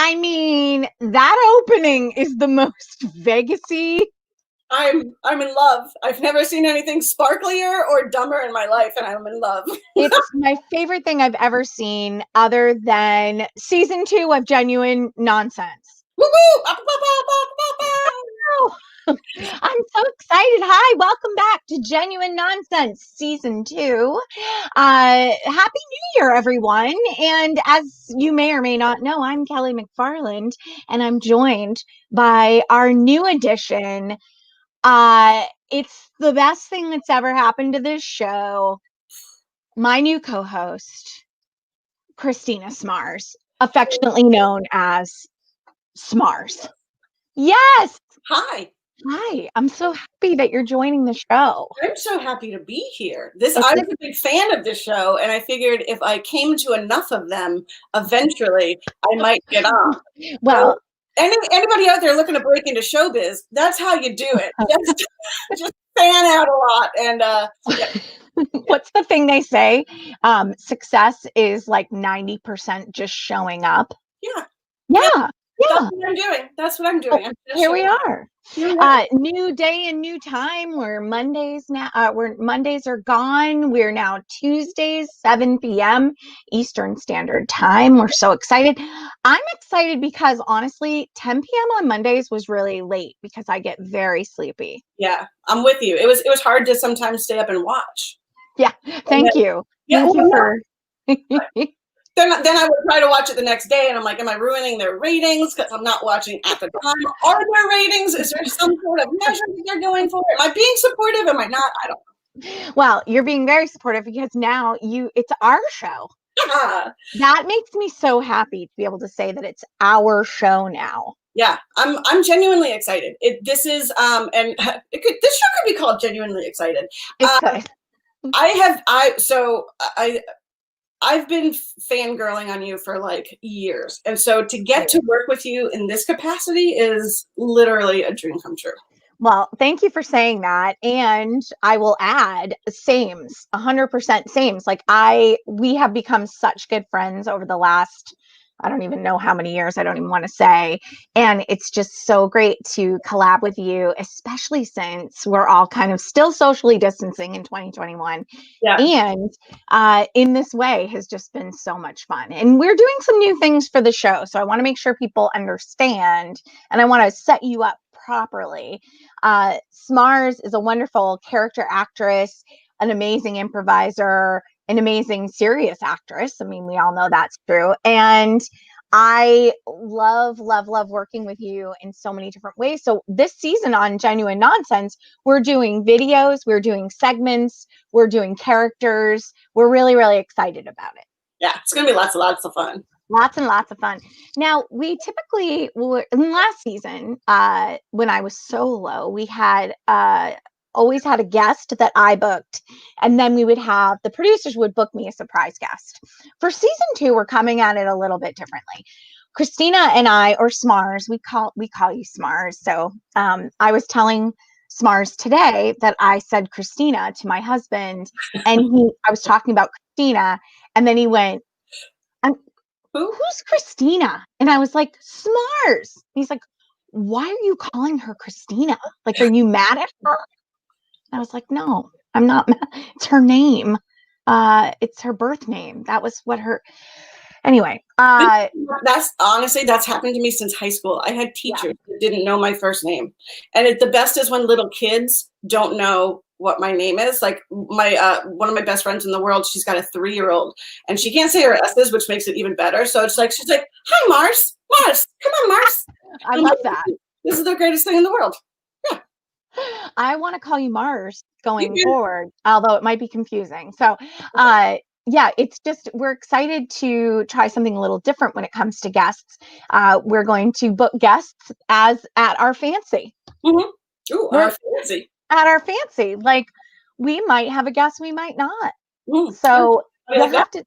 I mean, that opening is the most Vegas-y. I'm in love. I've never seen anything sparklier or dumber in my life, and I'm in love. It's my favorite thing I've ever seen, other than season 2 of Genuine Nonsense. Woo-woo! Oh, I'm so excited. Hi, welcome back to Genuine Nonsense season 2. Happy New Year, everyone. And as you may or may not know, I'm Kelly McFarland, and I'm joined by our new addition. It's the best thing that's ever happened to this show. My new co-host, Christina Smars, affectionately known as Smars. Yes. Hi. Hi. I'm so happy that you're joining the show. I'm so happy to be here. I was a big fan of this show, and I figured if I came to enough of them, eventually I might get on. Well, so, anybody out there looking to break into showbiz, that's how you do it. Just fan out a lot. And what's the thing they say? Success is like 90% just showing up. Yeah. That's what I'm doing. Oh, here we are. New day and new time. We're Mondays now. Mondays are gone. We're now Tuesdays, 7 p.m. Eastern Standard Time. We're so excited. I'm excited because honestly, 10 p.m. on Mondays was really late because I get very sleepy. Yeah, I'm with you. It was hard to sometimes stay up and watch. Yeah, thank you. Thank you for. Then I would try to watch it the next day, and I'm like, am I ruining their ratings because I'm not watching at the time? Are there ratings? Is there some sort of measure that they're going for? Am I being supportive? Am I not? I don't know. Well, you're being very supportive because now it's our show. Yeah. That makes me so happy to be able to say that it's our show now. Yeah, I'm genuinely excited. This is and this show could be called Genuinely Excited. It could. I've been fangirling on you for like years. And so to get to work with you in this capacity is literally a dream come true. Well, thank you for saying that. And I will add, sames, 100% sames. Like we have become such good friends over the last, I don't even know how many years, I don't even want to say. And it's just so great to collab with you, especially since we're all kind of still socially distancing in 2021. Yeah. And in this way has just been so much fun. And we're doing some new things for the show. So I want to make sure people understand, and I want to set you up properly. Smars is a wonderful character actress, an amazing improviser, an amazing serious actress. I mean, we all know that's true. And I love working with you in so many different ways. So this season on Genuine Nonsense, we're doing videos, we're doing segments, we're doing characters. We're really, really excited about it. Yeah, it's going to be lots and lots of fun. Lots and lots of fun. Now, we typically were in last season, when I was solo, we had always had a guest that I booked, and then we would have the producers would book me a surprise guest. For season 2, we're coming at it a little bit differently. Christina and I, or Smars, we call you Smars. So I was telling Smars today that I said Christina to my husband, and I was talking about Christina, and then he went, who's Christina? And I was like, Smars. He's like, why are you calling her Christina? Like, are you mad at her? I was like, no, I'm not mad. It's her name. It's her birth name. That was what her. Anyway, that's happened to me since high school. I had teachers that didn't know my first name, and the best is when little kids don't know what my name is. Like my one of my best friends in the world, she's got a 3-year-old, and she can't say her S's, which makes it even better. So it's like she's like, "Hi, Mars, come on, Mars." I love that. This is the greatest thing in the world. Yeah. I want to call you Mars going forward, although it might be confusing. So, yeah, it's just, we're excited to try something a little different when it comes to guests. We're going to book guests at our fancy. Mm-hmm. Ooh, our fancy. At our fancy. Like, we might have a guest, we might not. So you'll have to.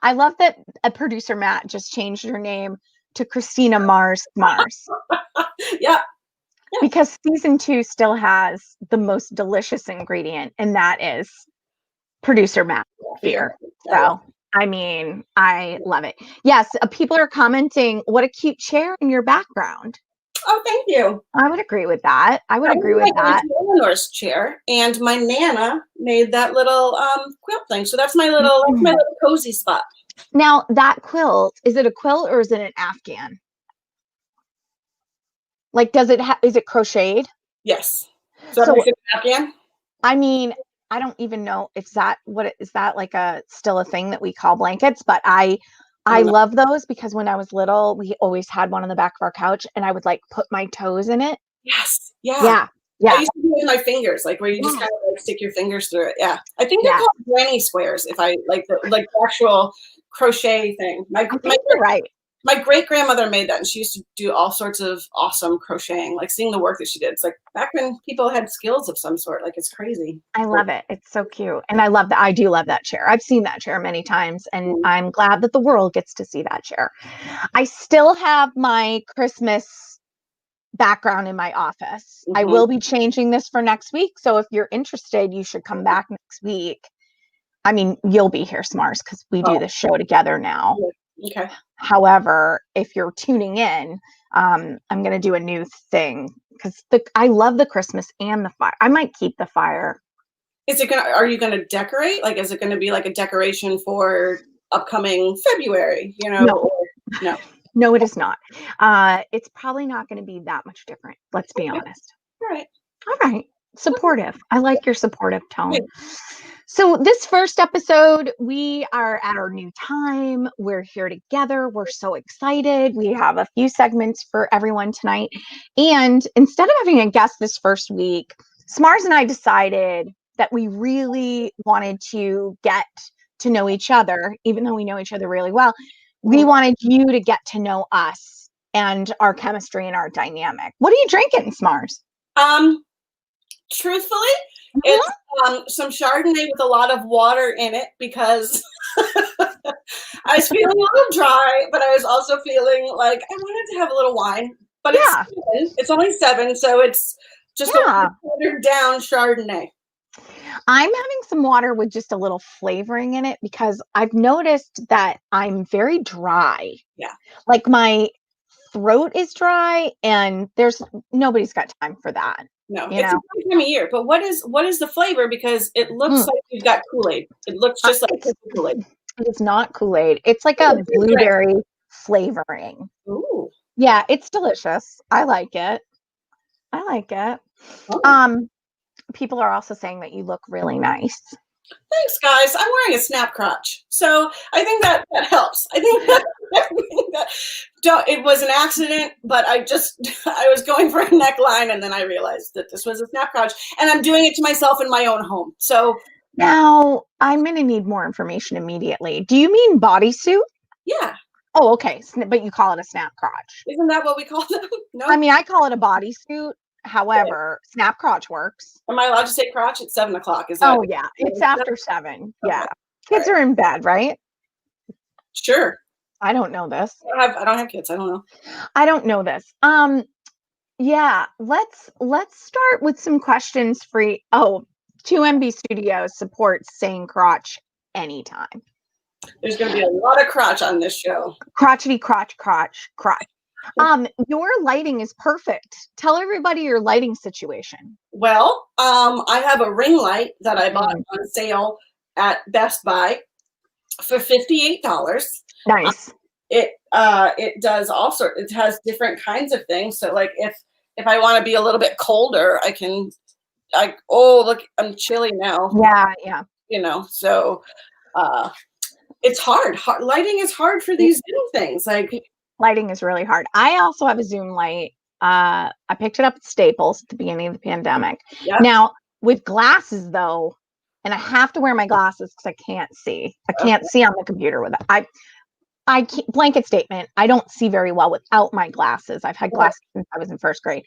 I love that producer Matt just changed her name to Christina Mars. Yeah. Because season 2 still has the most delicious ingredient, and that is producer Matt Fear. So I mean, I love it. Yes, people are commenting, what a cute chair in your background. Oh, thank you. I would agree with that. I would That agree was with my that. Auntie Eleanor's chair, and my Nana made that little quilt thing. So that's my little cozy spot. Now, that quilt, is it a quilt or is it an Afghan? Like, is it crocheted? Yes. So that So, makes it Afghan? I mean, I don't even know if is that like still a thing that we call blankets, but I love those because when I was little, we always had one on the back of our couch and I would like put my toes in it. Yes. Yeah. Yeah. I Yeah. used to do it with my fingers, like where you just kind of like stick your fingers through it. Yeah. I think they're Yeah. called granny squares, if I like the actual crochet thing. I think you're right. My great grandmother made that, and she used to do all sorts of awesome crocheting, like seeing the work that she did. It's like back when people had skills of some sort, like it's crazy. I love it. It's so cute. And I love that. I do love that chair. I've seen that chair many times and I'm glad that the world gets to see that chair. I still have my Christmas background in my office. I will be changing this for next week. So if you're interested, you should come back next week. I mean, you'll be here, Smars, because we do this show together now. Okay. However, if you're tuning in, I'm going to do a new thing because I love the Christmas and the fire. I might keep the fire. Are you gonna decorate? Like, is it gonna be like a decoration for upcoming February, you know? No. No. No, it is not. It's probably not going to be that much different. Let's be honest. All right. All right. Supportive. I like your supportive tone. So this first episode, we are at our new time. We're here together. We're so excited. We have a few segments for everyone tonight. And instead of having a guest this first week, Smars and I decided that we really wanted to get to know each other, even though we know each other really well. We wanted you to get to know us and our chemistry and our dynamic. What are you drinking, Smars? Truthfully, it's some Chardonnay with a lot of water in it because I was feeling a little dry, but I was also feeling like I wanted to have a little wine. But it's only 7, so it's just a watered down Chardonnay. I'm having some water with just a little flavoring in it because I've noticed that I'm very dry. Yeah. Like my throat is dry and nobody's got time for that. No, it's a good time of year. But what is the flavor? Because it looks like you've got Kool-Aid. It looks just like Kool-Aid. It's not Kool-Aid. It's like a blueberry flavoring. Ooh. Yeah, it's delicious. I like it. Oh. People are also saying that you look really nice. Thanks, guys. I'm wearing a snap crotch, so I think that helps. I think that it was an accident, but I was going for a neckline, and then I realized that this was a snap crotch, and I'm doing it to myself in my own home. So now I'm going to need more information immediately. Do you mean bodysuit? Yeah. Oh, okay. But you call it a snap crotch. Isn't that what we call them? No. I mean, I call it a bodysuit. However, snap crotch works. Am I allowed to say crotch at 7 o'clock? Is that? Oh yeah, it's after 7. Okay. Yeah, kids are in bed, right? Sure. I don't know this. I don't have kids. I don't know. I don't know this. Yeah. Let's start with some questions for. 2MB Studios supports saying crotch anytime. There's going to be a lot of crotch on this show. Crotchety crotch. Your lighting is perfect. Tell everybody your lighting situation. Well, I have a ring light that I bought on sale at Best Buy for $58. Nice. It does all sorts. It has different kinds of things. So like if I want to be a little bit colder, look, I'm chilly now. Yeah. You know, so it's hard. Lighting is hard for these new things. Like lighting is really hard. I also have a Zoom light. I picked it up at Staples at the beginning of the pandemic. Yep. Now with glasses though, and I have to wear my glasses because I can't see. I can't see on the computer with it. I can't, blanket statement. I don't see very well without my glasses. I've had glasses since I was in first grade,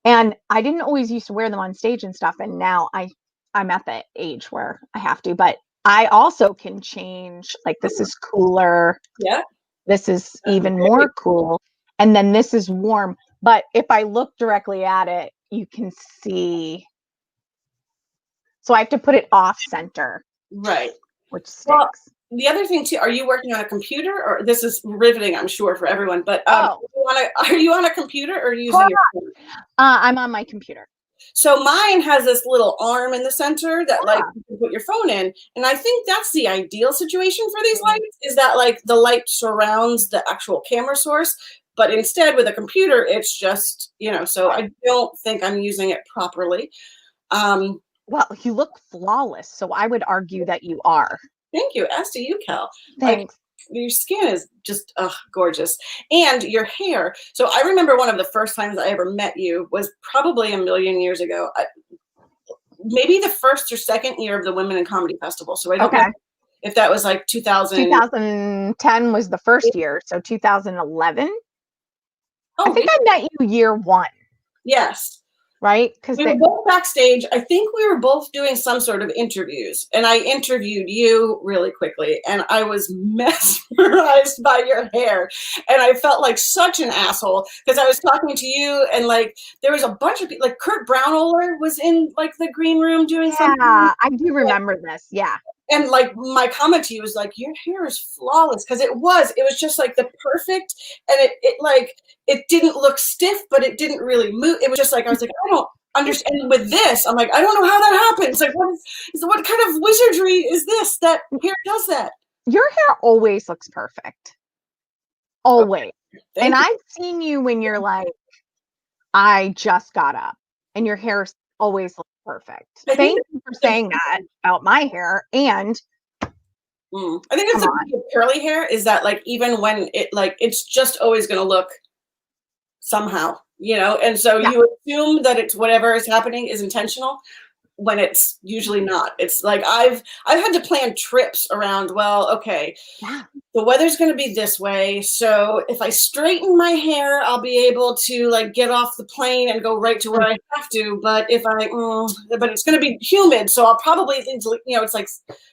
and I didn't always used to wear them on stage and stuff. And now I'm at the age where I have to. But I also can change. Like this is cooler. Yeah. This is even more cool. And then this is warm. But if I look directly at it, you can see. So I have to put it off center. Right. Which stinks. the other thing too, are you working on a computer, or this is riveting, I'm sure, for everyone, but are you on a computer or using your phone? I'm on my computer. So mine has this little arm in the center that like you can put your phone in. And I think that's the ideal situation for these lights, is that like the light surrounds the actual camera source. But instead with a computer, it's just, so I don't think I'm using it properly. Well, you look flawless, so I would argue that you are. Thank you. As do you, Cal. Thanks. Your skin is just gorgeous. And your hair. So I remember one of the first times I ever met you was probably a million years ago. Maybe the first or second year of the Women in Comedy Festival. So I don't know if that was like 2010 was the first year. So 2011. I think I met you year one. Yes. Right? Because we were both backstage. I think we were both doing some sort of interviews, and I interviewed you really quickly, and I was mesmerized by your hair, and I felt like such an asshole because I was talking to you, and like there was a bunch of people, like Kurt Brownohler was in like the green room doing something. Yeah, I do remember this. Yeah. And like my comment to you was like, your hair is flawless, because it was just like the perfect, and it didn't look stiff, but it didn't really move. It was just like, I was like, I don't understand. And with this, I'm like, I don't know how that happens. Like, what kind of wizardry is this that hair does that? Your hair always looks perfect. Always. Okay. And I've seen you when you're like, I just got up, and your hair always looks perfect. Thank you for saying that about my hair. And I think it's the curly hair is that like, even when it's just always going to look somehow, and so you assume that it's whatever is happening is intentional when it's usually not. It's like I've had to plan trips around, well, okay, the weather's going to be this way, so if I straighten my hair, I'll be able to like get off the plane and go right to where I have to. But if but it's going to be humid, so I'll probably, it's like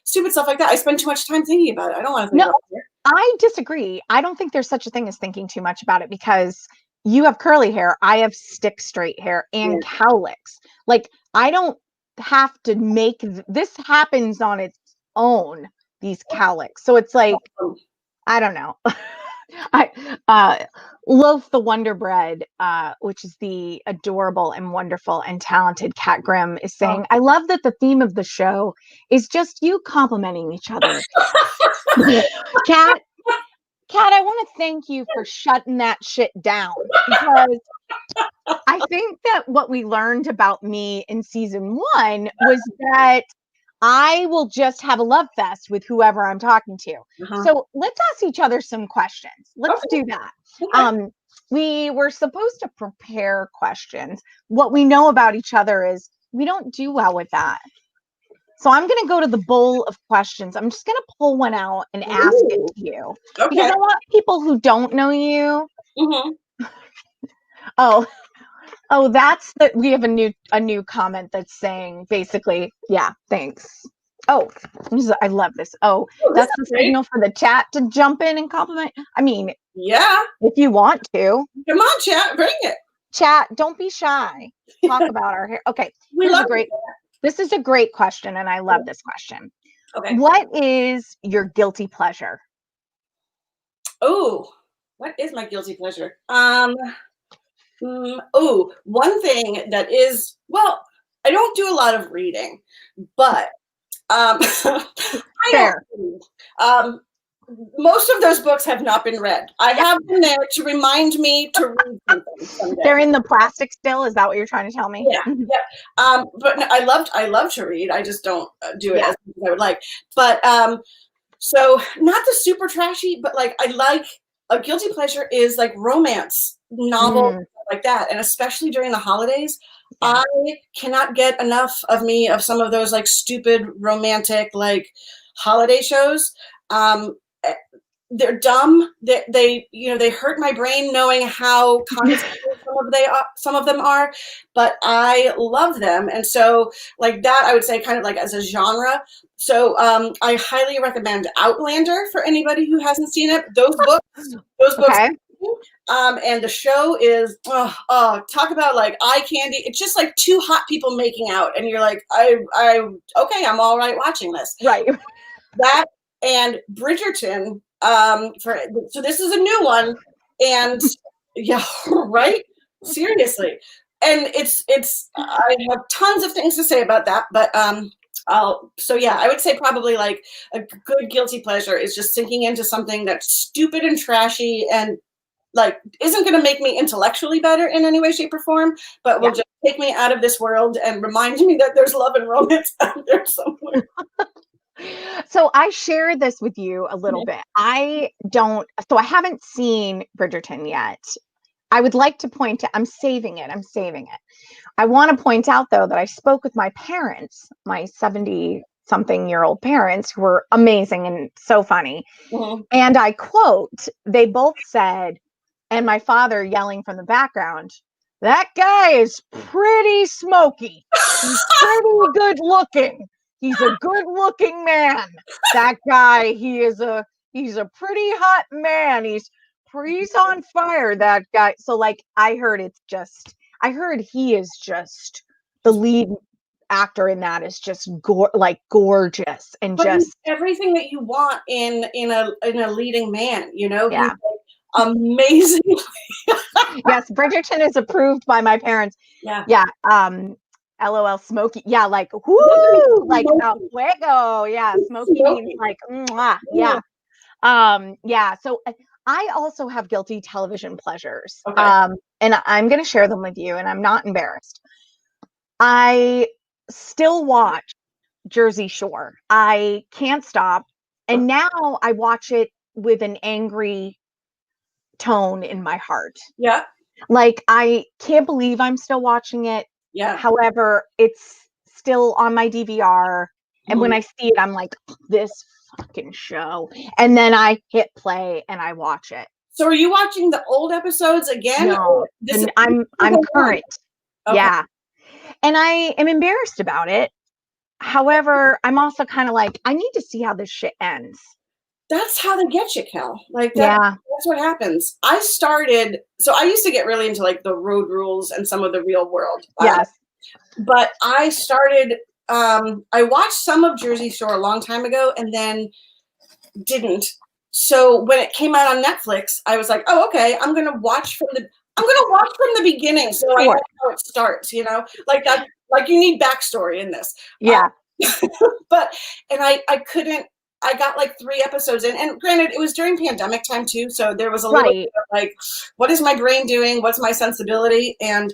stupid stuff like that. I spend too much time thinking about it. I don't want to think about it. I disagree. I don't think there's such a thing as thinking too much about it, because you have curly hair, I have stick straight hair and cowlicks. Like, I don't have to make this happens on its own, these cowlicks. So it's like, I don't know. Loaf the Wonder Bread, which is the adorable and wonderful and talented Kat Grimm, is saying, I love that the theme of the show is just you complimenting each other. Kat, I want to thank you for shutting that shit down, because I think that what we learned about me in season 1 was that I will just have a love fest with whoever I'm talking to. So let's ask each other some questions. Let's do that. Okay. We were supposed to prepare questions. What we know about each other is we don't do well with that. So I'm going to go to the bowl of questions. I'm just going to pull one out and ask it to you. Okay. Because I want people who don't know you. That's that. We have a new comment that's saying basically, yeah, thanks. I love this. That's the signal for the chat to jump in and compliment. I mean, yeah, if you want to. Come on, chat, bring it. Chat, don't be shy. Talk about our hair. Okay, this is a great question, and I love this question. Okay. What is your guilty pleasure? Oh, what is my guilty pleasure? One thing that is, well, I don't do a lot of reading, but Fair. Most of those books have not been read. I have them there to remind me to read something someday. They're in the plastic still. Is that what you're trying to tell me? Yeah. But no, I love to read. I just don't do it as much as I would like. But so not the super trashy, but like I like a guilty pleasure is like romance novels like that, and especially during the holidays. I cannot get enough of some of those like stupid romantic like holiday shows. They're dumb. They hurt my brain knowing how condescending some of them are, but I love them. And so like that, I would say kind of like as a genre. So I highly recommend Outlander for anybody who hasn't seen it. Those books. Okay. And the show is talk about like eye candy. It's just like two hot people making out, and you're like, I'm all right watching this. Right. and Bridgerton. So this is a new one, and yeah, right. Seriously, and it's. I have tons of things to say about that, but so yeah, I would say probably like a good guilty pleasure is just sinking into something that's stupid and trashy and like isn't going to make me intellectually better in any way, shape, or form, but will Yeah. just take me out of this world and remind me that there's love and romance out there somewhere. So I share this with you a little bit. I haven't seen Bridgerton yet. I would like to point to, I'm saving it. I want to point out though that I spoke with my parents, my 70 something year old parents who were amazing and so funny. Mhm. And I quote, they both said, and my father yelling from the background, that guy is pretty smoky. He's pretty good looking. He's a good looking man. That guy, he's a pretty hot man. He's on fire, that guy. So like I heard he is just the lead actor in that is just gorgeous and But he's just everything that you want in a leading man, you know? He's yeah. like amazing. Yes, Bridgerton is approved by my parents. Yeah. Yeah. LOL smoky. Yeah, like whoo, like a fuego. Yeah, smoky means Smoky. like mwah. Yeah. Yeah. Yeah. So I also have guilty television pleasures. Okay. And I'm gonna share them with you, and I'm not embarrassed. I still watch Jersey Shore. I can't stop. And now I watch it with an angry tone in my heart. Yeah. Like, I can't believe I'm still watching it. Yeah. However, it's still on my DVR. And when I see it, I'm like, this fucking show. And then I hit play and I watch it. So are you watching the old episodes again? No, Or this is I'm current. okay. Yeah. And I am embarrassed about it. However, I'm also kind of like, I need to see how this shit ends. That's how they get you, Cal. Like Yeah. that's what happens. I used to get really into like the road rules and some of the real world. Yes. But I started I watched some of Jersey Shore a long time ago and then didn't. So when it came out on Netflix, I was like, oh, okay, I'm gonna watch from the beginning so I know how it starts, you know? Like that, like you need backstory in this. Yeah. But and I couldn't. I got like 3 episodes in, and granted, it was during pandemic time too, so there was a little bit of like, what is my brain doing? What's my sensibility? And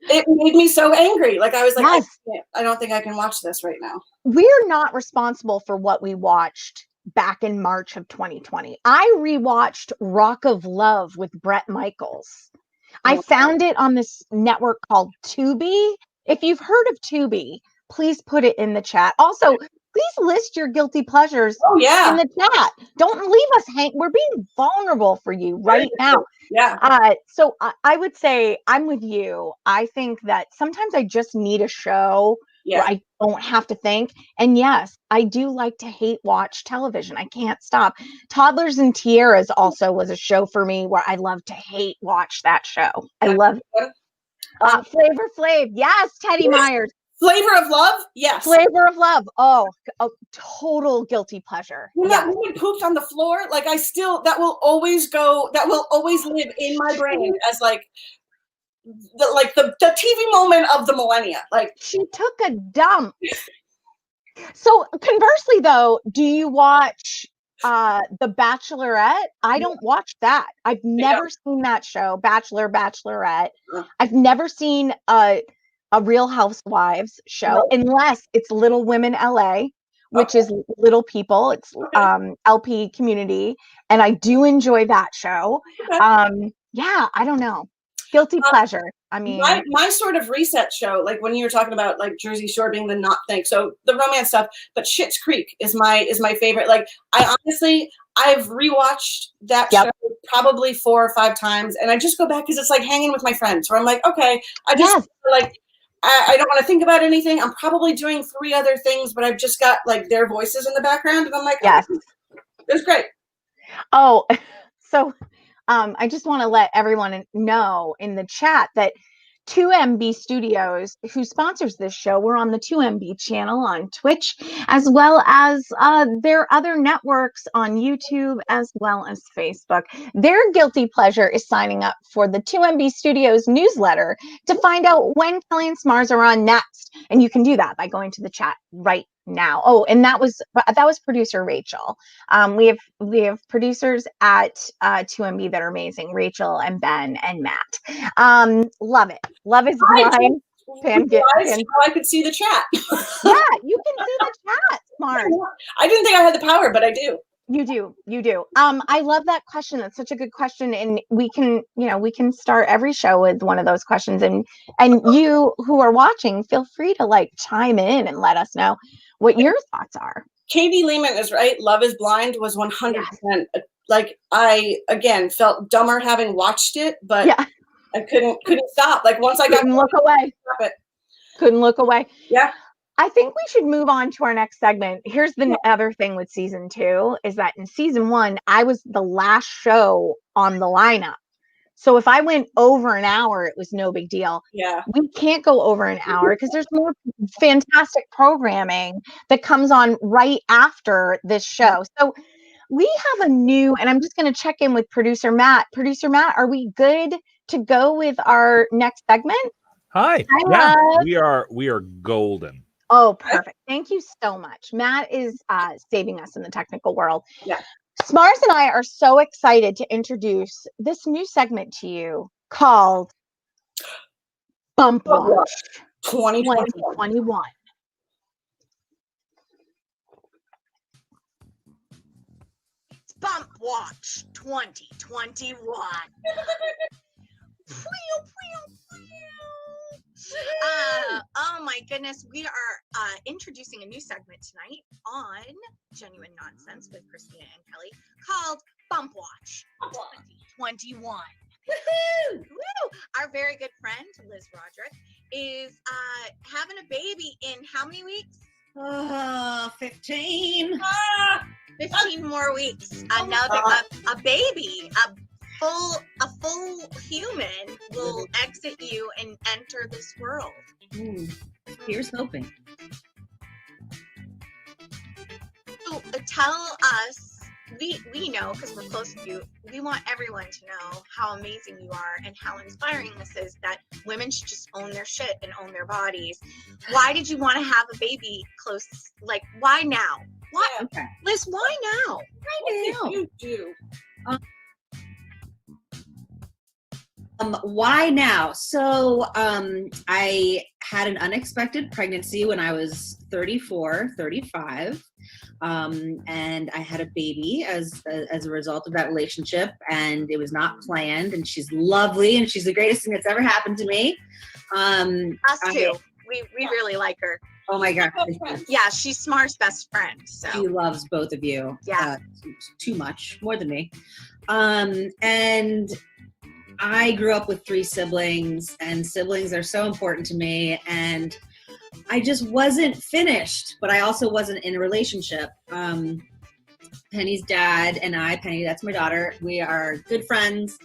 it made me so angry. Like I was like, Yes. I don't think I can watch this right now. We're not responsible for what we watched back in March of 2020. I rewatched Rock of Love with Bret Michaels. I found it on this network called Tubi. If you've heard of Tubi, please put it in the chat. Also, please list your guilty pleasures in the chat. Don't leave us hang. We're being vulnerable for you right now. Yeah. So I would say I'm with you. I think that sometimes I just need a show where I don't have to think. And yes, I do like to hate watch television. I can't stop. Toddlers and Tiaras also was a show for me where I love to hate watch that show. I love it. Flavor Flav. Yes, Teddy Myers. Flavor of Love? Yes. Flavor of Love. Oh, a total guilty pleasure. When that woman pooped on the floor, like that will always live in my brain as like the TV moment of the millennia. Like she took a dump. So conversely though, do you watch The Bachelorette? I don't watch that. I've never seen that show, Bachelorette. I've never seen a Real Housewives show unless it's Little Women LA, which is Little People. It's LP Community, and I do enjoy that show. Yeah, I don't know. Guilty pleasure. I mean, my sort of reset show, like when you were talking about like Jersey Shore being the not thing, so the romance stuff, but Schitt's Creek is my favorite. Like I've rewatched that show probably 4 or 5 times, and I just go back because it's like hanging with my friends. Where I'm like, okay, I just like I don't want to think about anything. I'm probably doing 3 other things, but I've just got like their voices in the background, and I'm like, yes, it's great. Oh, so I just want to let everyone know in the chat that 2MB Studios, who sponsors this show. We're on the 2MB channel on Twitch, as well as their other networks on YouTube, as well as Facebook. Their guilty pleasure is signing up for the 2MB Studios newsletter to find out when Kelly and Smars are on next. And you can do that by going to the chat right now. Oh, and that was producer Rachel. We have producers at 2MB that are amazing, Rachel and Ben and Matt. Love it. Love is blind. I could see the chat. Yeah, you can see the chat. Smart. I didn't think I had the power, but I do. You do. I love that question. That's such a good question. And we can start every show with one of those questions. And you who are watching, feel free to like chime in and let us know what your thoughts are. Katie Lehman is right. Love is Blind was 100%. Like, I, again, felt dumber having watched it, but yeah. I couldn't stop. Like, once I couldn't look away. Couldn't look away. Yeah. I think we should move on to our next segment. Here's the other thing with season 2 is that in season 1, I was the last show on the lineup. So if I went over an hour, it was no big deal. Yeah. We can't go over an hour because there's more fantastic programming that comes on right after this show. So we have a new, and I'm just going to check in with producer Matt. Producer Matt, are we good to go with our next segment? Hi. Yeah, we are golden. Oh, perfect. Thank you so much. Matt is saving us in the technical world. Yeah. Smars and I are so excited to introduce this new segment to you called Bump Watch 2021. It's Bump Watch 2021. Oh my goodness, we are introducing a new segment tonight on Genuine Nonsense with Christina and Kelly called Bump Watch 2021. Woo! Our very good friend Liz Roderick is having a baby in how many weeks? 15. 15 more weeks. Another a baby, a full human will exit you and enter this world. Here's hoping. So tell us, we know because we're close to you, we want everyone to know how amazing you are and how inspiring this is, that women should just own their shit and own their bodies. Why did you want to have a baby close? Like, why now? Why, Okay. Liz, why now? What did you do? Why now? So I had an unexpected pregnancy when I was 34, 35. And I had a baby as a result of that relationship, and it was not planned, and she's lovely, and she's the greatest thing that's ever happened to me. Us too. We really like her. Oh my God. Yeah, she's Smar's best friend. So she loves both of you. Yeah. Too much, more than me. And I grew up with 3 siblings, and siblings are so important to me, and I just wasn't finished, but I also wasn't in a relationship. Penny's dad and I, Penny, that's my daughter, we are good friends.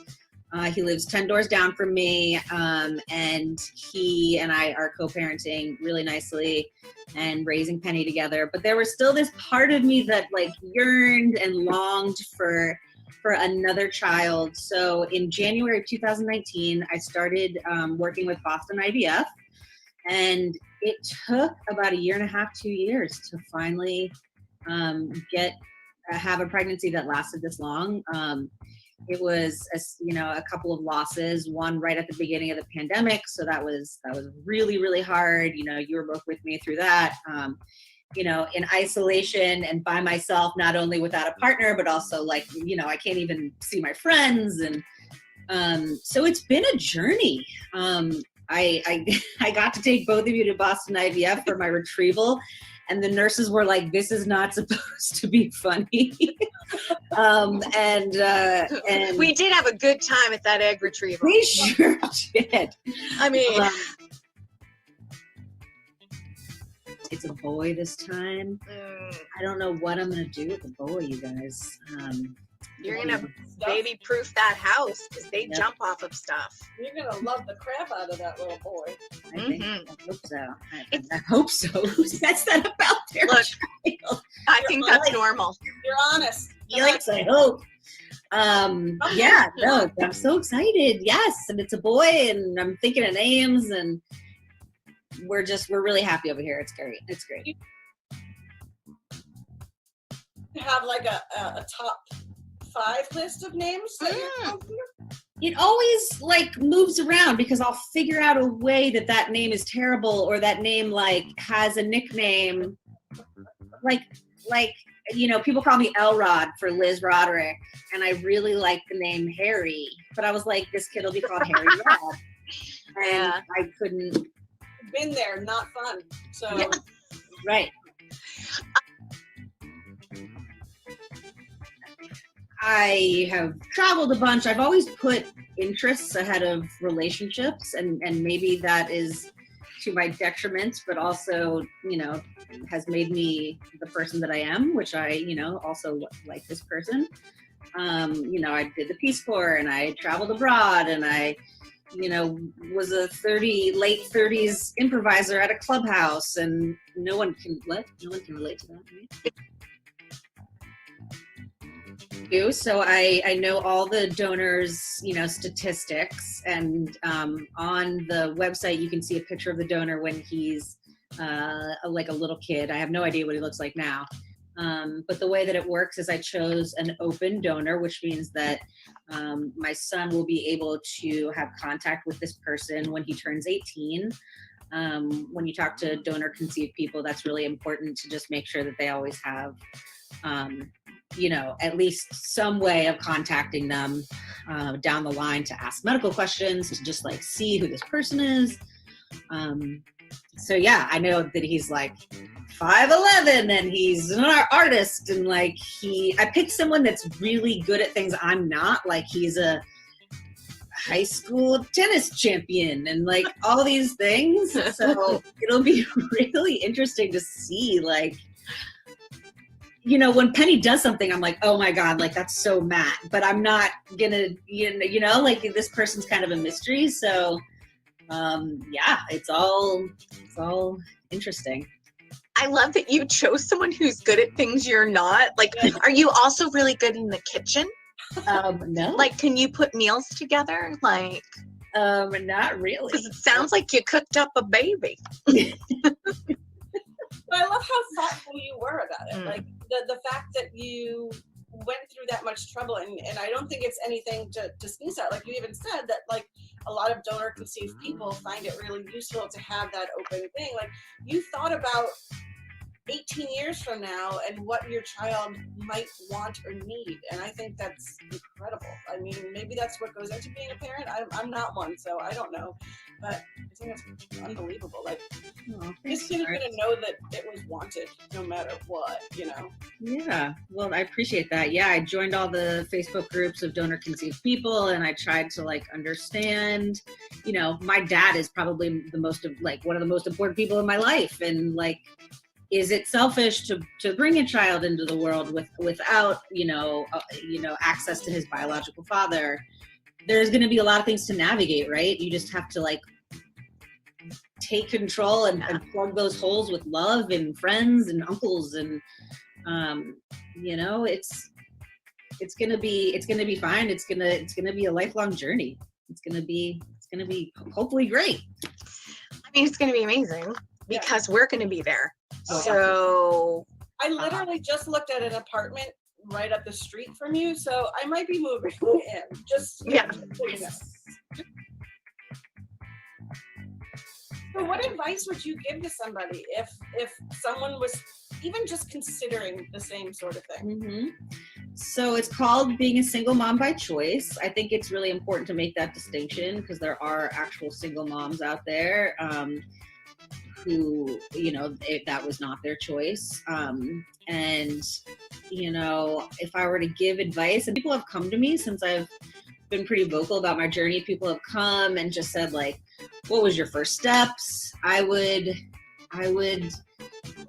He lives 10 doors down from me, and he and I are co-parenting really nicely and raising Penny together. But there was still this part of me that like yearned and longed for another child. So in January of 2019, I started working with Boston IVF, and it took about 1.5 years, 2 years to finally have a pregnancy that lasted this long. It was a couple of losses, one right at the beginning of the pandemic, so that was really, really hard. You were both with me through that. In isolation and by myself, not only without a partner, but also like, I can't even see my friends. And so it's been a journey. I got to take both of you to Boston IVF for my retrieval, and the nurses were like, "This is not supposed to be funny." and we did have a good time at that egg retrieval. We sure did. I mean, it's a boy this time. I don't know what I'm gonna do with the boy, you guys. You're gonna baby proof that house because they jump off of stuff. You're gonna love the crap out of that little boy. I hope so. I hope so. Who says that about their child? I think that's normal. You're honest. Yikes, I hope. Yeah, no, I'm so excited. Yes, and it's a boy, and I'm thinking of names, and we're really happy over here. It's great. It's great. You have like a top 5 list of names that you're going through? It always like moves around because I'll figure out a way that name is terrible, or that name like has a nickname, like you know, people call me Elrod for Liz Roderick, and I really like the name Harry, but I was like, this kid will be called Harry Rod, and I couldn't. Been there, not fun. So Right. I have traveled a bunch. I've always put interests ahead of relationships, and maybe that is to my detriment, but also, you know, has made me the person that I am, which I, you know, also like this person. You know, I did the Peace Corps, and I traveled abroad, and I, you know, was a late 30s improviser at a clubhouse, and no one can relate to that, right? So I know all the donors, you know, statistics, and on the website you can see a picture of the donor when he's like a little kid. I have no idea what he looks like now, but the way that it works is I chose an open donor, which means that my son will be able to have contact with this person when he turns 18. When you talk to donor conceived people, that's really important to just make sure that they always have you know, at least some way of contacting them down the line to ask medical questions, to just like see who this person is. So yeah, I know that he's like 5'11" and he's an artist, and like I picked someone that's really good at things I'm not, like he's a high school tennis champion and like all these things. So it'll be really interesting to see, like, you know, when Penny does something, I'm like, oh my God, like that's so Matt, but I'm not gonna, you know, like this person's kind of a mystery. So yeah, it's all interesting. I love that you chose someone who's good at things you're not. Like, are you also really good in the kitchen? No. Like, can you put meals together? Like, not really. Because it sounds like you cooked up a baby. But I love how thoughtful you were about it. Like the fact that you went through that much trouble, and I don't think it's anything to sneeze at. Like you even said that like a lot of donor conceived people find it really useful to have that open thing. Like you thought about 18 years from now and what your child might want or need, and I think that's incredible. I mean, maybe that's what goes into being a parent. I'm not one, so I don't know, but I think that's unbelievable. Like this kid is going to know that it was wanted no matter what, you know. Yeah, well, I appreciate that. Yeah, I joined all the Facebook groups of donor conceived people, and I tried to like understand, you know, my dad is probably one of the most important people in my life, and like, is it selfish to bring a child into the world without access to his biological father? There's going to be a lot of things to navigate, right? You just have to like take control and plug those holes with love and friends and uncles, and you know, it's gonna be fine. It's gonna be a lifelong journey. It's gonna be hopefully great. I mean, it's gonna be amazing because we're gonna be there. So I literally just looked at an apartment right up the street from you, so I might be moving in. Just so you know. So what advice would you give to somebody if someone was even just considering the same sort of thing? Mm-hmm. So it's called being a single mom by choice. I think it's really important to make that distinction because there are actual single moms out there who, you know, that was not their choice. And, you know, if I were to give advice, and people have come to me since I've been pretty vocal about my journey, people have come and just said like, what was your first steps? It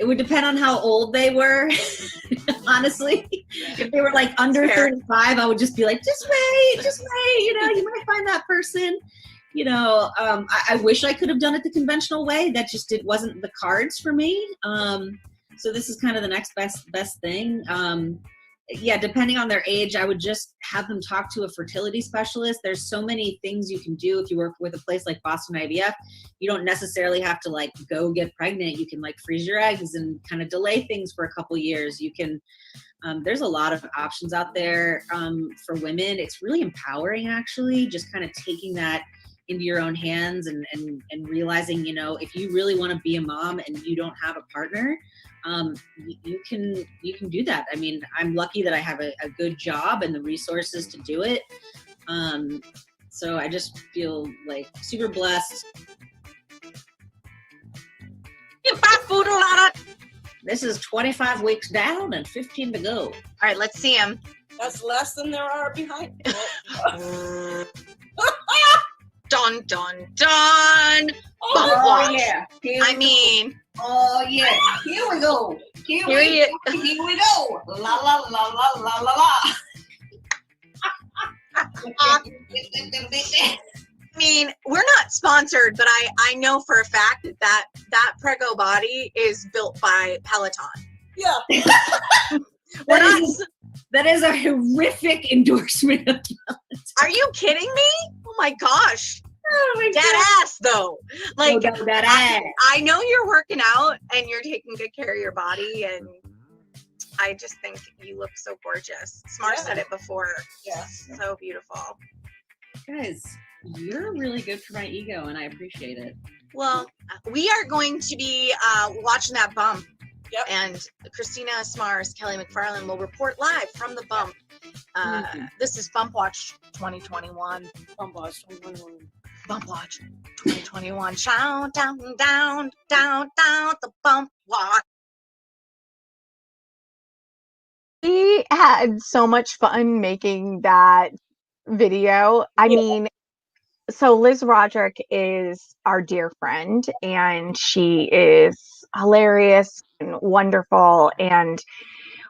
would depend on how old they were. Honestly, if they were like under 35, I would just be like, just wait, you know, you might find that person. You know, I wish I could have done it the conventional way. That just wasn't the cards for me. So this is kind of the next best thing. Yeah, depending on their age, I would just have them talk to a fertility specialist. There's so many things you can do if you work with a place like Boston IVF. You don't necessarily have to like go get pregnant. You can like freeze your eggs and kind of delay things for a couple years. You can, there's a lot of options out there for women. It's really empowering, actually, just kind of taking that into your own hands and realizing, you know, if you really want to be a mom and you don't have a partner, you can do that. I mean, I'm lucky that I have a good job and the resources to do it. So I just feel like super blessed. This is 25 weeks down and 15 to go. All right, let's see him. That's less than there are behind. Dun, dun, dun. Oh, yeah. I mean. Oh, yeah. Here we go. Here we go. La, la, la, la, la, la, la. I mean, we're not sponsored, but I know for a fact that Prego body is built by Peloton. Yeah. That is a horrific endorsement of Peloton. Are you kidding me? Oh my gosh. Oh my That ass though. Like that ass. I know you're working out and you're taking good care of your body, and I just think you look so gorgeous. Smart said it before. Yeah. So beautiful. Guys, you're really good for my ego, and I appreciate it. Well, we are going to be watching that bump. Yep. And Christina Smars, Kelly McFarland will report live from the bump. This is Bump Watch 2021. Bump Watch 2021. Bump Watch 2021. Shout down, down, down, down the Bump Watch. We had so much fun making that video. I mean, so Liz Roderick is our dear friend, and she is hilarious and wonderful. And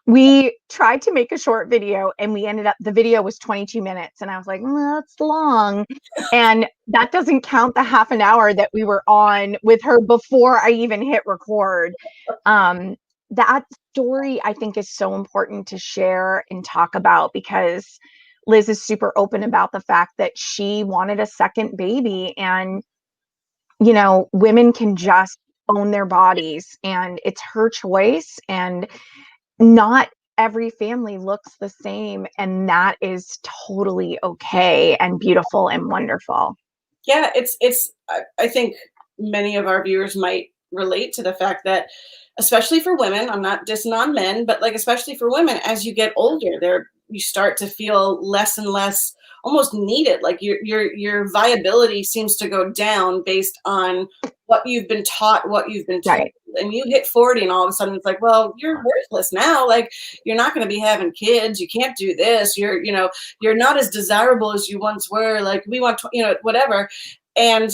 we tried to make a short video, and the video was 22 minutes. And I was like, that's long. And that doesn't count the half an hour that we were on with her before I even hit record. That story, I think, is so important to share and talk about, because Liz is super open about the fact that she wanted a second baby, and, you know, women can just own their bodies, and it's her choice, and not every family looks the same, and that is totally okay and beautiful and wonderful. Yeah, I think many of our viewers might relate to the fact that, especially for women, I'm not dissing on men, but like, especially for women, as you get older, you start to feel less and less almost needed. Like your viability seems to go down based on what you've been taught, what you've been told. Right. And you hit 40 and all of a sudden it's like, well, you're worthless now. Like, you're not going to be having kids. You can't do this. You're not as desirable as you once were. Like, we want to, whatever. And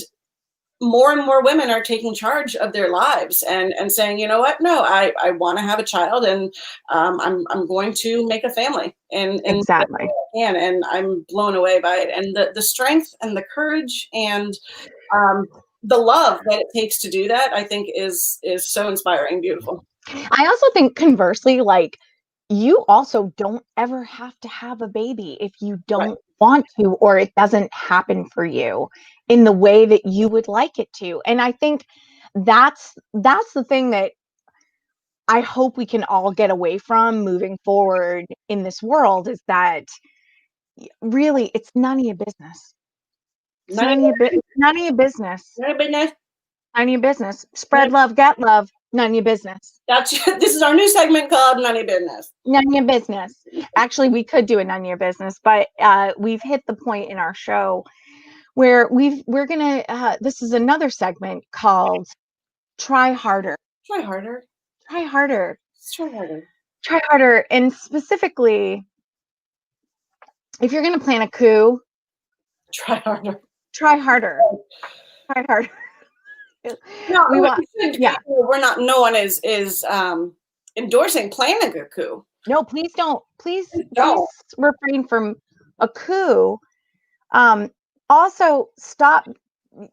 more and more women are taking charge of their lives and saying, you know what? No, I want to have a child, and I'm going to make a family. And exactly. And I'm blown away by it. And the strength and the courage and the love that it takes to do that, I think is so inspiring, beautiful. I also think conversely, like, you also don't ever have to have a baby if you don't want to, or it doesn't happen for you in the way that you would like it to. And I think that's the thing that I hope we can all get away from moving forward in this world, is that really it's none of your business. None of your business. None of your business. None of your business. Spread love, get love. None of your business. This is our new segment called None of Your Business. None of your business. Actually, we could do a None of Your Business, but we've hit the point in our show where we're gonna. This is another segment called Try Harder. Try harder. Try harder. Try harder. Try harder. And specifically, if you're gonna plan a coup, try harder. Try harder. Try harder. No, we're not. No one is endorsing planning a coup. No, please don't. Please don't. refrain from a coup. Also, stop.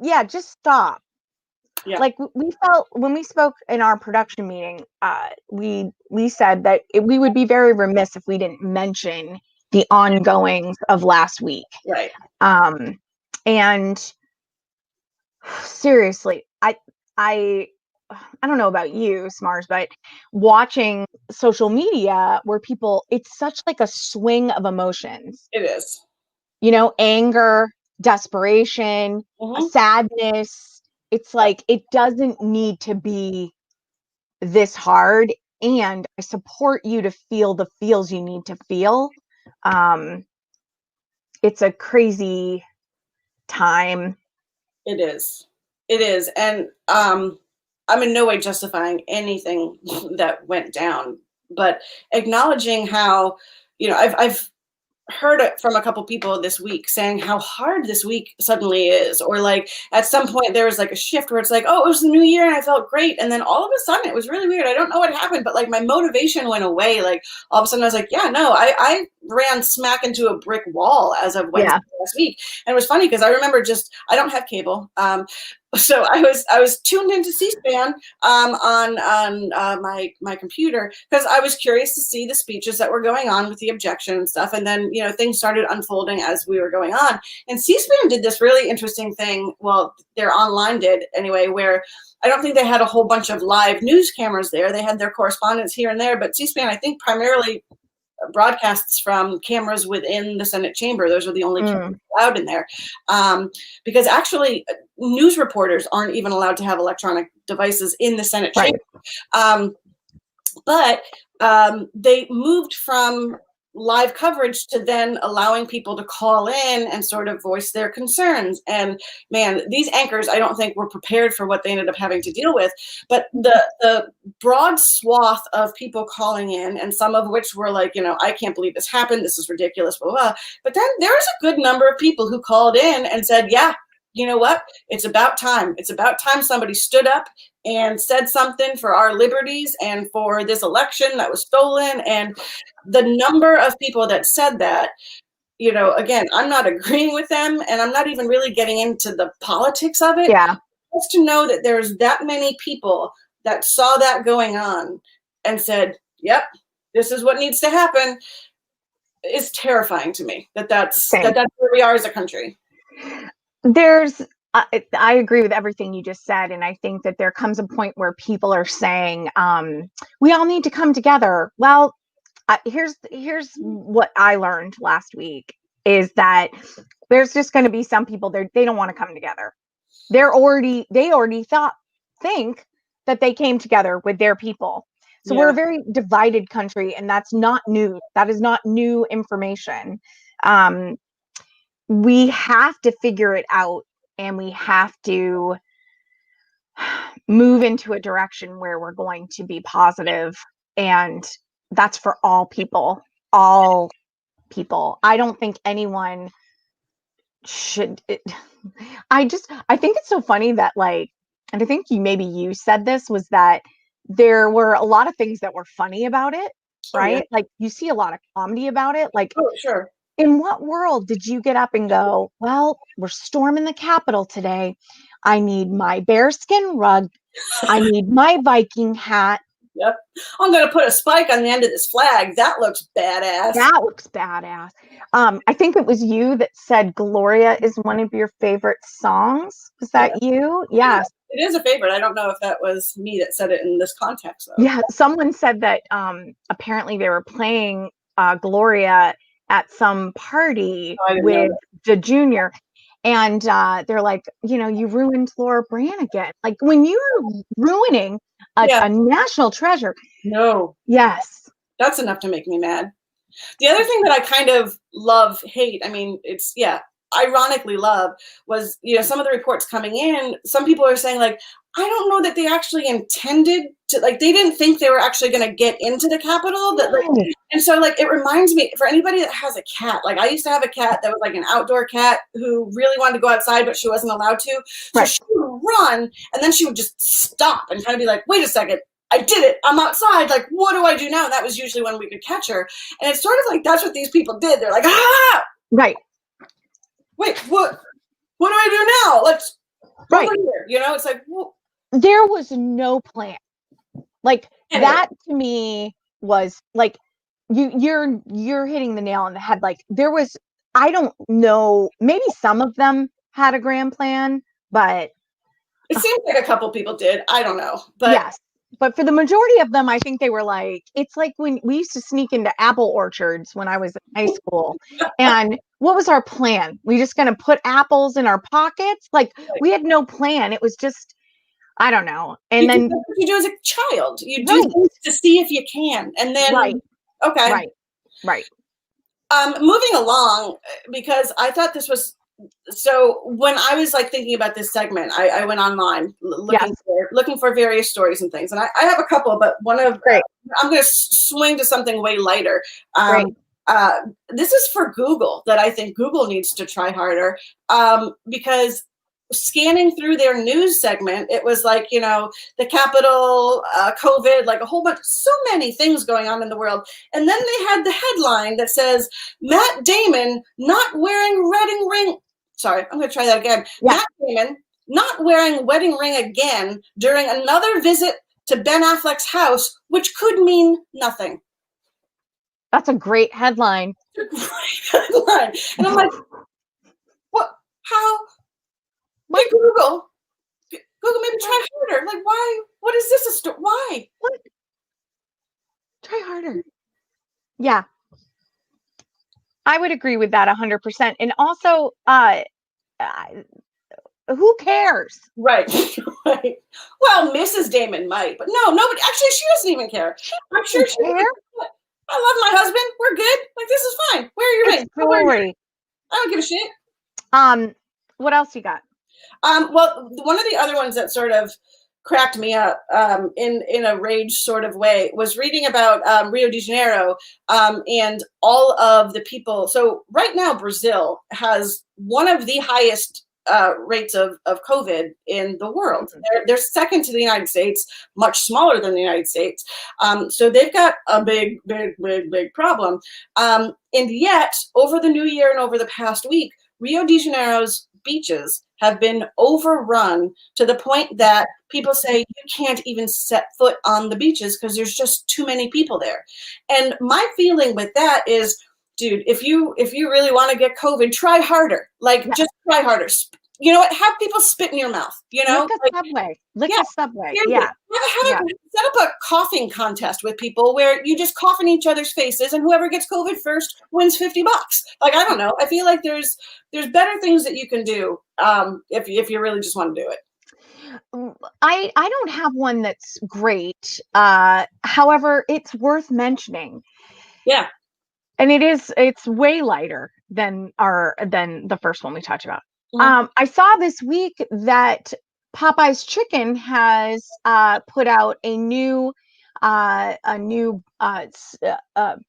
Yeah, just stop. Yeah. Like we felt when we spoke in our production meeting, we said that we would be very remiss if we didn't mention the ongoings of last week. Right. And seriously, I don't know about you, Smars, but watching social media where people, it's such like a swing of emotions. It is. You know, anger, desperation, sadness. It's like it doesn't need to be this hard. And I support you to feel the feels you need to feel. It's a crazy time. It is. It is. And I'm in no way justifying anything that went down, but acknowledging how, I've heard it from a couple people this week saying how hard this week suddenly is, or like at some point there was like a shift where it's like, oh, it was the new year and I felt great, and then all of a sudden it was really weird. I don't know what happened, but like my motivation went away. Like all of a sudden I was like, yeah, no, I ran smack into a brick wall as of Wednesday last week. And it was funny because I remember I don't have cable, so I was tuned into C-SPAN on my computer because I was curious to see the speeches that were going on with the objection and stuff. And then things started unfolding as we were going on. And C-SPAN did this really interesting thing. Well, their online did anyway, where I don't think they had a whole bunch of live news cameras there. They had their correspondents here and there, but C-SPAN I think primarily broadcasts from cameras within the Senate chamber. Those are the only cameras allowed in there, because actually news reporters aren't even allowed to have electronic devices in the Senate chamber. But they moved from live coverage to then allowing people to call in and sort of voice their concerns. And man, these anchors, I don't think were prepared for what they ended up having to deal with. But the broad swath of people calling in, and some of which were like, I can't believe this happened. This is ridiculous, blah, blah. But then there was a good number of people who called in and said, yeah, you know what? It's about time. It's about time somebody stood up and said something for our liberties and for this election that was stolen. And the number of people that said that, again, I'm not agreeing with them, and I'm not even really getting into the politics of it. Yeah. Just to know that there's that many people that saw that going on and said, yep, this is what needs to happen, is terrifying to me. That's where we are as a country. I agree with everything you just said. And I think that there comes a point where people are saying, we all need to come together. Well, here's what I learned last week is that there's just going to be some people they don't want to come together. They already think that they came together with their people. So we're a very divided country, and that's not new. That is not new information. We have to figure it out, and we have to move into a direction where we're going to be positive, and that's for all people. I don't think anyone should. I think it's so funny that and I think maybe you said this, was that there were a lot of things that were funny about it, right? Yeah. Like you see a lot of comedy about it. Like, oh, sure. In what world did you get up and go, well, we're storming the Capitol today. I need my bearskin rug. I need my Viking hat. Yep. I'm going to put a spike on the end of this flag. That looks badass. I think it was you that said Gloria is one of your favorite songs. Was that you? Yes. It is a favorite. I don't know if that was me that said it in this context, though. Yeah. Someone said that apparently they were playing Gloria at some party with the junior. And they're like, you ruined Laura Brand again. Like when you're ruining a national treasure. No. Yes. That's enough to make me mad. The other thing that I kind of hate, I mean, it's, ironically love, was, some of the reports coming in, some people are saying like, I don't know that they actually intended to, like, they didn't think they were actually going to get into the Capitol. And so like, it reminds me, for anybody that has a cat, like I used to have a cat that was like an outdoor cat who really wanted to go outside, but she wasn't allowed to. So she would run and then she would just stop and kind of be like, wait a second, I did it. I'm outside. Like, what do I do now? And that was usually when we could catch her. And it's sort of like that's what these people did. They're like, ah, Right. wait, what do I do now? Let's Right. over here. You know, it's like, well, there was no plan. Like anyway. that to me was like you're hitting the nail on the head. Like there was, I don't know, maybe some of them had a grand plan, but It seems like a couple people did. I don't know. But yes. But for the majority of them, I think they were like, it's like when we used to sneak into apple orchards when I was in high school. And what was our plan? We just going to put apples in our pockets? Like we had no plan. It was just, I don't know. And then that's what you do as a child. You do right. things to see if you can. And then, right. Okay. Right. Moving along, because I thought this was, so when I was like thinking about this segment, I went online looking for various stories and things. And I have a couple, but one of, I'm going to swing to something way lighter. This is for Google that I think Google needs to try harder, because scanning through their news segment, it was like, you know, the Capitol, COVID, like a whole bunch, so many things going on in the world. And then they had the headline that says, Matt Damon not wearing wedding ring. Sorry, I'm going to try that again. Yeah. Matt Damon not wearing wedding ring again during another visit to Ben Affleck's house, which could mean nothing. That's a great headline. Great headline. And I'm like, what? How? Hey, Google, maybe try harder. Like, why? What is this a story? Why? What? Try harder. Yeah. I would agree with that 100%. And also, who cares? Right. Right. Well, Mrs. Damon might, but nobody. Actually, she doesn't even care. I'm sure she cares. I love my husband. We're good. Like, this is fine. Wear your ring. Jewelry. I don't give a shit. What else you got? Well, one of the other ones that sort of cracked me up in a rage sort of way was reading about Rio de Janeiro and all of the people. So right now, Brazil has one of the highest rates of COVID in the world. They're second to the United States, much smaller than the United States. So they've got a big problem. And yet, over the new year and over the past week, Rio de Janeiro's beaches have been overrun to the point that people say you can't even set foot on the beaches because there's just too many people there. And my feeling with that is, dude, if you really want to get COVID, try harder. Like, just try harder. You know what? Have people spit in your mouth. You know, lick a subway. Lick a subway. Yeah. Set up a coughing contest with people where you just cough in each other's faces, and whoever gets COVID first wins $50. Like, I don't know. I feel like there's better things that you can do if you really just want to do it. I don't have one that's great. However, it's worth mentioning. Yeah. And it's way lighter than the first one we talked about. Mm-hmm. I saw this week that Popeye's Chicken has put out a new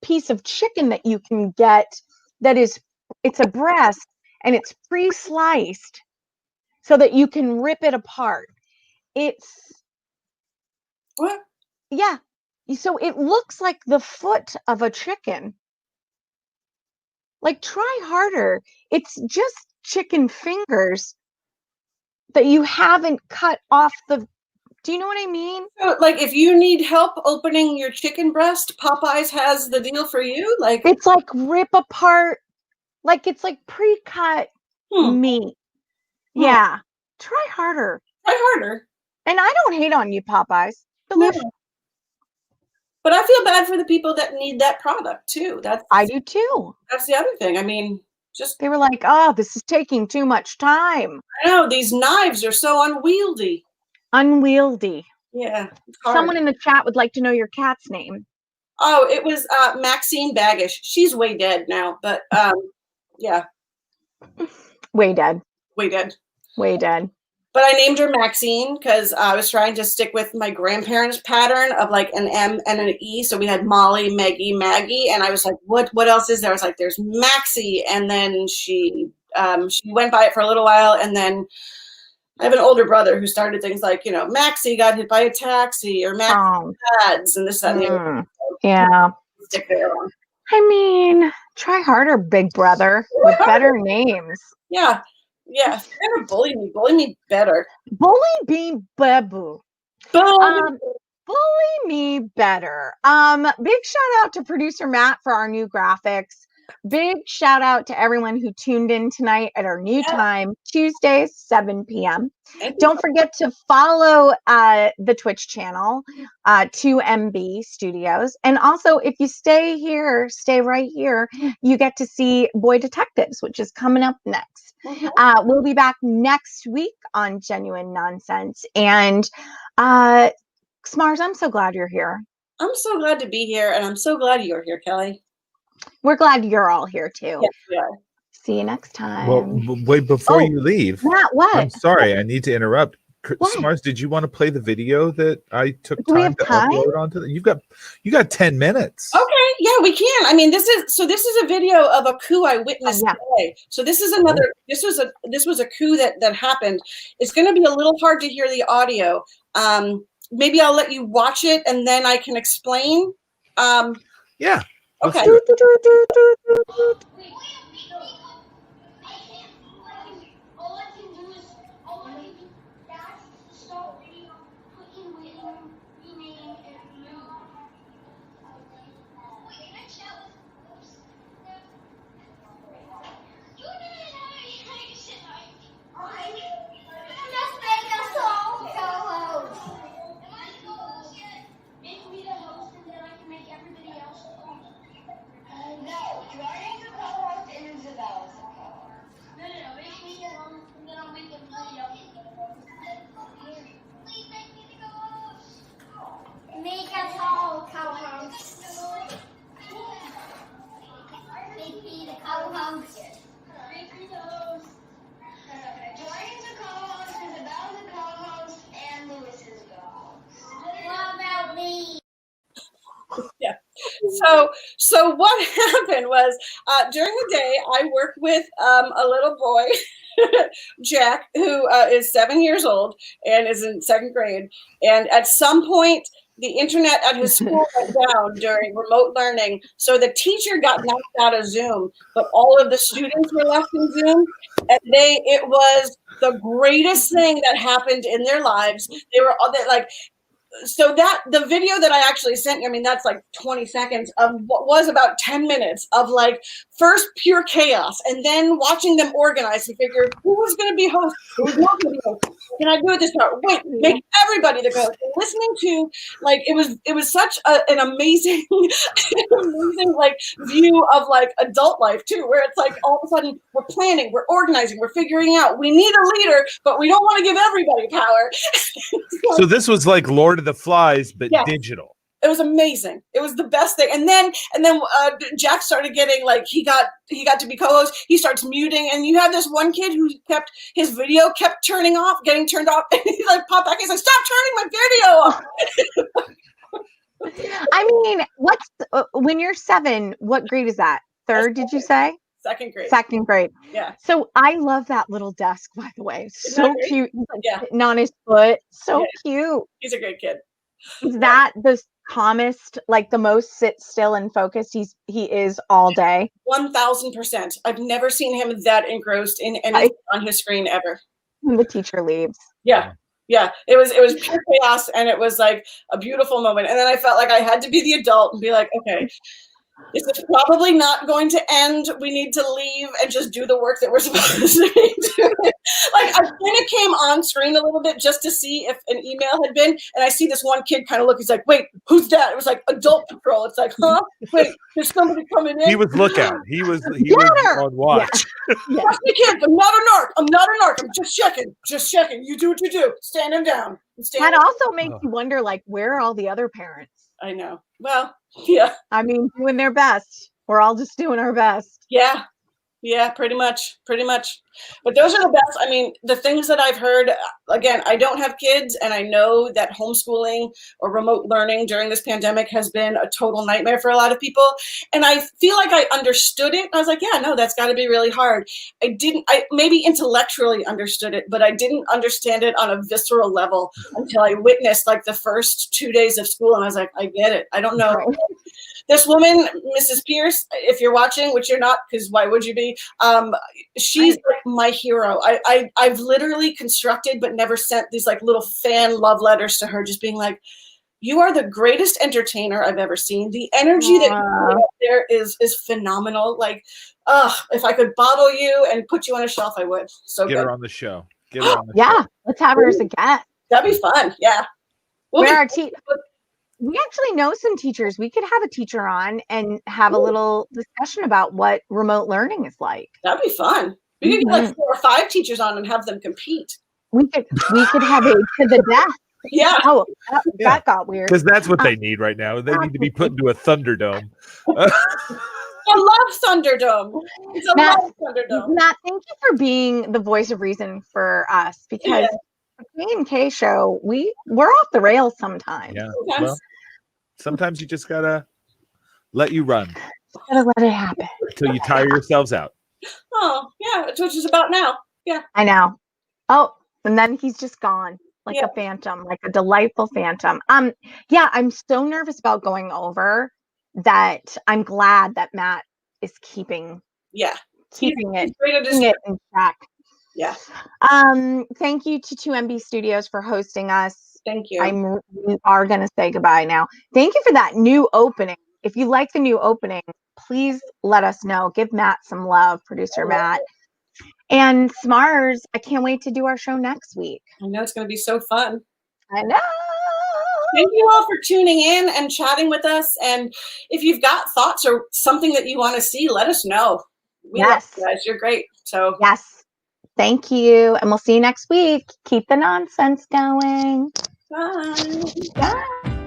piece of chicken that you can get it's a breast and it's pre-sliced so that you can rip it apart. It's what? Yeah. So it looks like the foot of a chicken. Like, try harder. It's just chicken fingers that you haven't cut off do you know what I mean? So, like, if you need help opening your chicken breast, Popeyes has the deal for you? Like, it's like rip apart, like it's like pre-cut meat. Yeah. Try harder. And I don't hate on you, Popeyes. Delicious. No. But I feel bad for the people that need that product too. I do too. That's the other thing. I mean, they were like, oh, this is taking too much time. I know, these knives are so unwieldy. Yeah. Someone in the chat would like to know your cat's name. Oh, it was Maxine Baggish. She's way dead now, but yeah. Way dead. But I named her Maxine because I was trying to stick with my grandparents' pattern of like an M and an E. So we had Molly, Maggie, Maggie. And I was like, what else is there? I was like, there's Maxie. And then she went by it for a little while. And then I have an older brother who started things like, Maxie got hit by a taxi or Maxie ads and this, that, and the other. Yeah. Stick there on. I mean, try harder, big brother, with better names. Yeah. Yeah. Never bully me. Bully me better. Bully me, babu. Boom. Bully me better. Big shout out to producer Matt for our new graphics. Big shout out to everyone who tuned in tonight at our new time, Tuesdays, 7 p.m. Don't forget to follow the Twitch channel, 2MB Studios. And also, if you stay right here, you get to see Boy Detectives, which is coming up next. We'll be back next week on Genuine Nonsense. And Smars, I'm so glad you're here. I'm so glad to be here, and I'm so glad you're here, Kelly. We're glad you're all here too. Yes, we are. See you next time. Well, wait, before you leave, Matt, what? I'm sorry, I need to interrupt. What? Smars, did you want to play the video that I took Do we time have to time? upload onto the, you got 10 minutes. Okay, yeah, we can. I mean, this is a video of a coup I witnessed today. So this is another. This was a coup that happened. It's going to be a little hard to hear the audio. Maybe I'll let you watch it and then I can explain. Yeah. Okay. Make us all co-hosts. Make me the co-host. Make me the host. Jordan's a co-host, Isabel's a co-host, and Lewis is a co-host. What about me? Yeah. So what happened was during the day I work with a little boy, Jack, who is 7 years old and is in second grade. And at some point, the internet at his school went down during remote learning. So the teacher got knocked out of Zoom, but all of the students were left in Zoom. And it was the greatest thing that happened in their lives. They were all like, so that the video that I actually sent you, I mean, that's like 20 seconds of what was about 10 minutes of like first pure chaos and then watching them organize and figure who was going to be host, who's not going to be host. Can I do it this part? Wait, make everybody the host. And listening to like it was such an amazing, amazing like view of like adult life too, where it's like all of a sudden we're planning, we're organizing, we're figuring out. We need a leader, but we don't want to give everybody power. So this was like Lord of the Flies, but Yes. digital. It was amazing. It was the best thing. And then Jack started getting like he got to be co-host. He starts muting, and you have this one kid who his video kept getting turned off, and he like popped back and said, "Stop turning my video off." I mean, when you're 7? What grade is that? Third? Did you say? Second grade. Second grade. Yeah. So I love that little desk, by the way. Isn't So that great? cute. He's like Yeah. sitting on his foot. So Yeah. cute. He's a great kid. Is that the calmest, like the most sit still and focused he is all day? 1000%. I've never seen him that engrossed in anything on his screen ever. When the teacher leaves. Yeah. Yeah. It was pure chaos, and it was like a beautiful moment. And then I felt like I had to be the adult and be like, okay, this is probably not going to end. We need to leave and just do the work that we're supposed to be doing. Like, I kind of came on screen a little bit just to see if an email had been, and I see this one kid kind of look. He's like, "Wait, who's that?" It was like Adult Patrol. It's like, huh? Wait, there's somebody coming in. He was lookout. He was on watch. Yeah. The kids, I'm not a narc. I'm not a narc. I'm just checking. Just checking. You do what you do. Stand him down. That also makes you wonder, like, where are all the other parents? I know. Well, yeah. I mean, doing their best. We're all just doing our best. Yeah. Yeah, pretty much. But those are the best. I mean, the things that I've heard, again, I don't have kids, and I know that homeschooling or remote learning during this pandemic has been a total nightmare for a lot of people. And I feel like I understood it. I was like, yeah, no, that's got to be really hard. I maybe intellectually understood it, but I didn't understand it on a visceral level until I witnessed like the first 2 days of school. And I was like, I get it. I don't know. Right. This woman, Mrs. Pierce, if you're watching, which you're not, because why would you be? She's like my hero. I've literally constructed but never sent these like little fan love letters to her, just being like, you are the greatest entertainer I've ever seen. The energy that you put out there is phenomenal. Like, if I could bottle you and put you on a shelf, I would. So Get good. her on the show. Get her on the Yeah, show. let's have her as a guest. That'd be fun. Yeah. We'll Where be- our we actually know some teachers. We could have a teacher on and have a little discussion about what remote learning is like. That'd be fun. We could get like 4 or 5 teachers on and have them compete. We could have a to the death. Yeah. Oh, that got weird. Because that's what they need right now. They need to be put into a Thunderdome. I love Thunderdome. It's a love Thunderdome. Matt, thank you for being the voice of reason for us, because the K&K show, we're off the rails sometimes. Yeah. Well, sometimes you just gotta let you run. Gotta let it happen until you tire yourselves out. Oh, yeah, that's what it's about now. Yeah. I know. Oh, and then he's just gone. Like a phantom, like a delightful phantom. Yeah, I'm so nervous about going over that I'm glad that Matt is keeping it in track. Yeah. Thank you to 2MB Studios for hosting us. Thank you. We are going to say goodbye now. Thank you for that new opening. If you like the new opening, please let us know. Give Matt some love, producer Matt. And Smars, I can't wait to do our show next week. I know it's going to be so fun. I know. Thank you all for tuning in and chatting with us. And if you've got thoughts or something that you want to see, let us know. We love you guys. You're great. So yes. Thank you. And we'll see you next week. Keep the nonsense going. Bye. Bye.